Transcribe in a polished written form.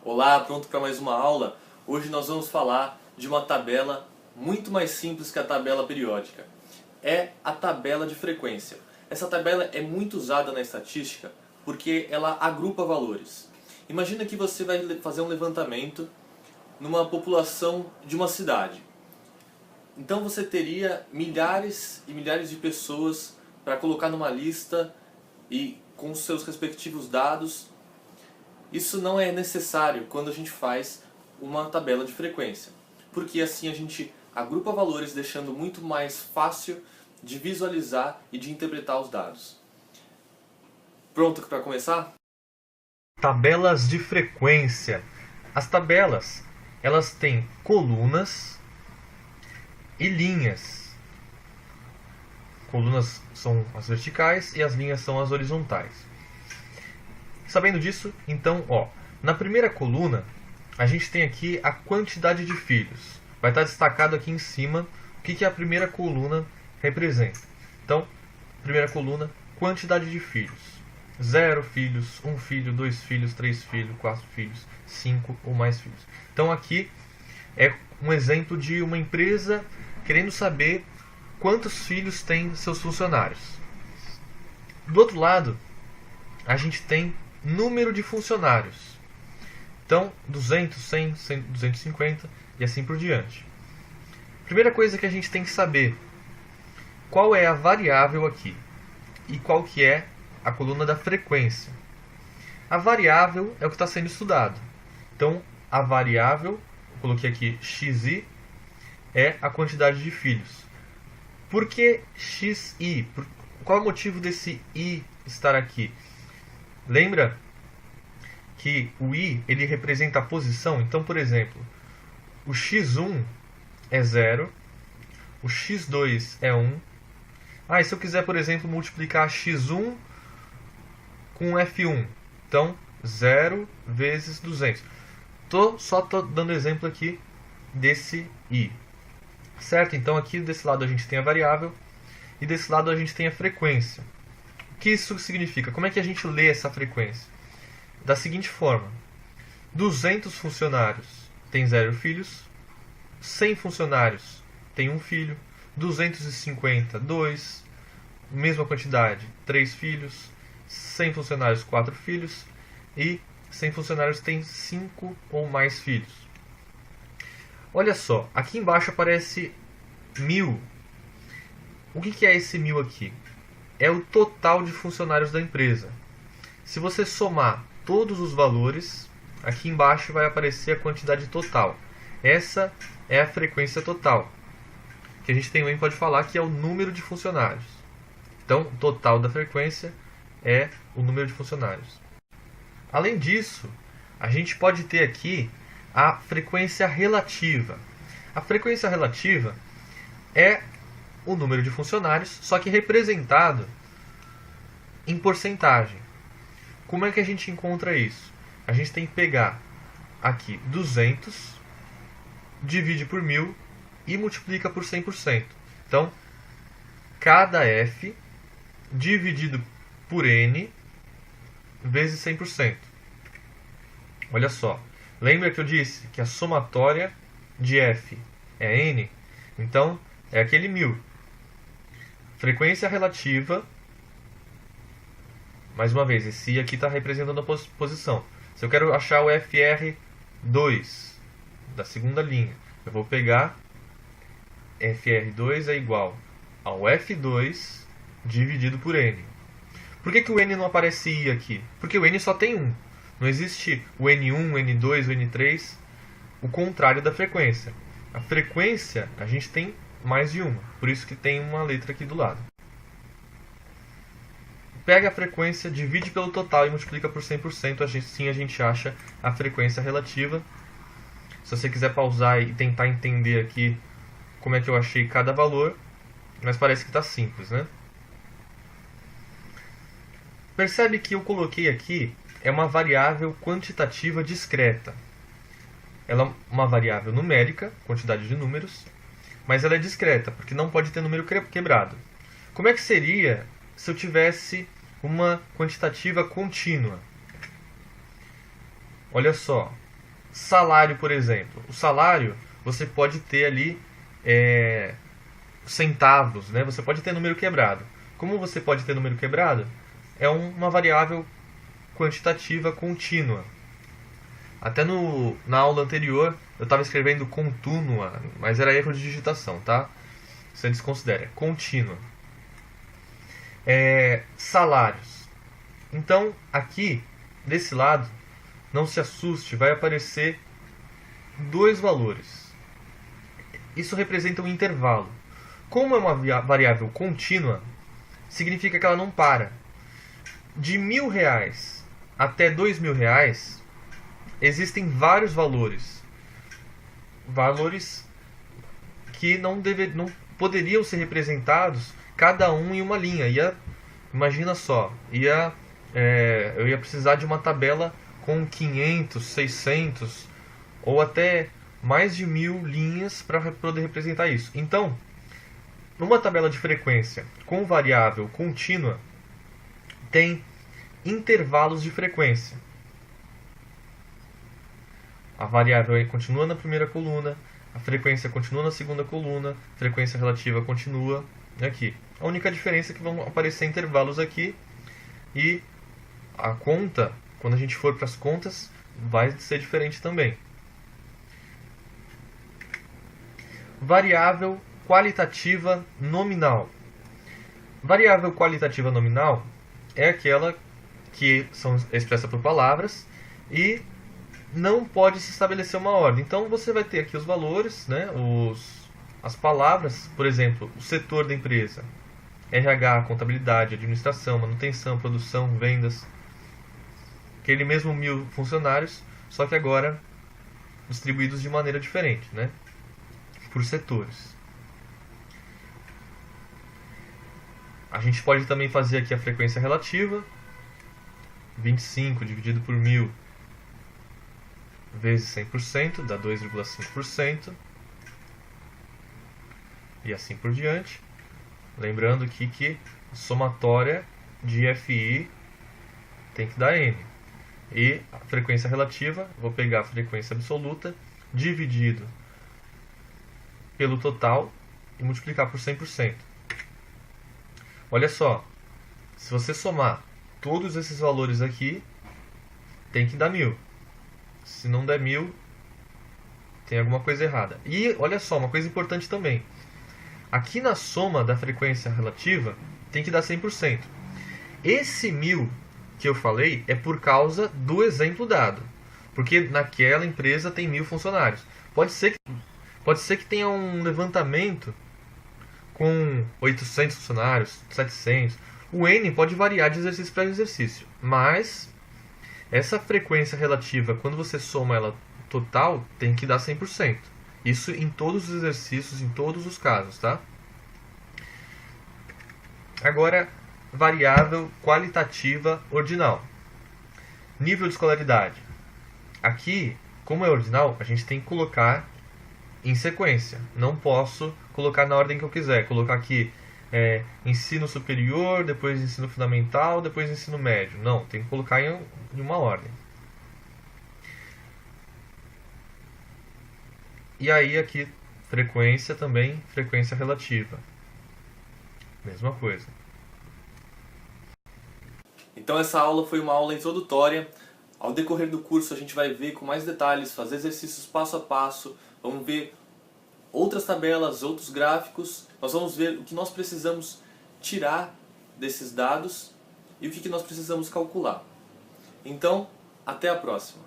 Olá, pronto para mais uma aula? Hoje nós vamos falar de uma tabela muito mais simples que a tabela periódica. É a tabela de frequência. Essa tabela é muito usada na estatística porque ela agrupa valores. Imagina que você vai fazer um levantamento numa população de uma cidade. Então você teria milhares e milhares de pessoas para colocar numa lista e com os seus respectivos dados. Isso não é necessário quando a gente faz uma tabela de frequência, porque assim a gente agrupa valores, deixando muito mais fácil de visualizar e de interpretar os dados. Pronto para começar? Tabelas de frequência. As tabelas, elas têm colunas e linhas. Colunas são as verticais e as linhas são as horizontais. Sabendo disso, então, na primeira coluna, a gente tem aqui a quantidade de filhos. Vai estar destacado aqui em cima o que a primeira coluna representa. Então, primeira coluna, quantidade de filhos. 0 filhos, 1 filho, 2 filhos, 3 filhos, 4 filhos, 5 ou mais filhos. Então aqui é um exemplo de uma empresa querendo saber quantos filhos tem seus funcionários. Do outro lado, a gente tem número de funcionários. Então, 200, 100, 250 e assim por diante. Primeira coisa que a gente tem que saber, qual é a variável aqui e qual que é a coluna da frequência. A variável é o que está sendo estudado. Então, a variável, eu coloquei aqui xi, é a quantidade de filhos. Por que xi? Qual é o motivo desse i estar aqui? Lembra que o i ele representa a posição? Então, por exemplo, o x1 é 0, o x2 é 1. E se eu quiser, por exemplo, multiplicar x1 com f1, então 0 vezes 200. Só estou dando exemplo aqui desse i. Certo? Então aqui desse lado a gente tem a variável e desse lado a gente tem a frequência. O que isso significa? Como é que a gente lê essa frequência? Da seguinte forma: 200 funcionários tem 0 filhos, 100 funcionários tem 1 filho, 250, 2, mesma quantidade, 3 filhos, 100 funcionários, 4 filhos e 100 funcionários tem 5 ou mais filhos. Olha só, aqui embaixo aparece 1000. O que é esse 1000 aqui? É o total de funcionários da empresa. Se você somar todos os valores, aqui embaixo vai aparecer a quantidade total. Essa é a frequência total, que a gente também pode falar que é o número de funcionários. Então, o total da frequência é o número de funcionários. Além disso, a gente pode ter aqui a frequência relativa. A frequência relativa é o número de funcionários, só que representado em porcentagem. Como é que a gente encontra isso? A gente tem que pegar aqui 200, divide por 1000 e multiplica por 100%. Então, cada f dividido por n vezes 100%. Olha só. Lembra que eu disse que a somatória de f é n? Então, é aquele 1000. Frequência relativa, mais uma vez, esse i aqui está representando a posição. Se eu quero achar o FR2 da segunda linha, eu vou pegar FR2 é igual ao F2 dividido por n. Por que o n não aparece i aqui? Porque o n só tem 1. Não existe o N1, o N2, o N3, o contrário da frequência. A frequência, a gente tem mais de uma, por isso que tem uma letra aqui do lado. Pega a frequência, divide pelo total e multiplica por 100%, assim a gente acha a frequência relativa. Se você quiser pausar e tentar entender aqui como é que eu achei cada valor, mas parece que está simples, né? Percebe que eu coloquei aqui é uma variável quantitativa discreta. Ela é uma variável numérica, quantidade de números, mas ela é discreta, porque não pode ter número quebrado. Como é que seria se eu tivesse uma quantitativa contínua? Olha só, salário, por exemplo. O salário, você pode ter ali centavos, né? Você pode ter número quebrado. Como você pode ter número quebrado? É uma variável quantitativa contínua. Até na aula anterior eu estava escrevendo contínua, mas era erro de digitação, tá? Você desconsidera. Contínua. Salários. Então, aqui, desse lado, não se assuste, vai aparecer dois valores. Isso representa um intervalo. Como é uma variável contínua, significa que ela não para. De R$1.000 até R$2.000, existem vários valores. Valores que não poderiam ser representados cada um em uma linha. Imagina só, eu ia precisar de uma tabela com 500, 600 ou até mais de 1.000 linhas para poder representar isso. Então, numa tabela de frequência com variável contínua, tem intervalos de frequência. A variável continua na primeira coluna, a frequência continua na segunda coluna, a frequência relativa continua aqui. A única diferença é que vão aparecer intervalos aqui e a conta, quando a gente for para as contas, vai ser diferente também. Variável qualitativa nominal. Variável qualitativa nominal é aquela que é expressa por palavras e não pode se estabelecer uma ordem. Então você vai ter aqui os valores, né, as palavras, por exemplo, o setor da empresa, RH, contabilidade, administração, manutenção, produção, vendas, aquele mesmo 1.000 funcionários, só que agora distribuídos de maneira diferente, né, por setores. A gente pode também fazer aqui a frequência relativa, 25 dividido por 1.000 vezes 100%, dá 2,5%, e assim por diante. Lembrando aqui que a somatória de FI tem que dar N. E a frequência relativa, vou pegar a frequência absoluta, dividido pelo total e multiplicar por 100%. Olha só, se você somar todos esses valores aqui, tem que dar 1.000. Se não der 1.000, tem alguma coisa errada. E olha só, uma coisa importante também. Aqui na soma da frequência relativa, tem que dar 100%. Esse 1.000 que eu falei é por causa do exemplo dado. Porque naquela empresa tem 1.000 funcionários. Pode ser que tenha um levantamento com 800 funcionários, 700. O N pode variar de exercício para exercício. Mas essa frequência relativa, quando você soma ela total, tem que dar 100%. Isso em todos os exercícios, em todos os casos, tá? Agora, variável qualitativa ordinal. Nível de escolaridade. Aqui, como é ordinal, a gente tem que colocar em sequência. Não posso colocar na ordem que eu quiser. Colocar aqui ensino superior, depois ensino fundamental, depois ensino médio. Não, tem que colocar em uma ordem. E aí aqui, frequência também, frequência relativa. Mesma coisa. Então essa aula foi uma aula introdutória. Ao decorrer do curso a gente vai ver com mais detalhes, fazer exercícios passo a passo, vamos ver outras tabelas, outros gráficos, nós vamos ver o que nós precisamos tirar desses dados e o que nós precisamos calcular. Então, até a próxima!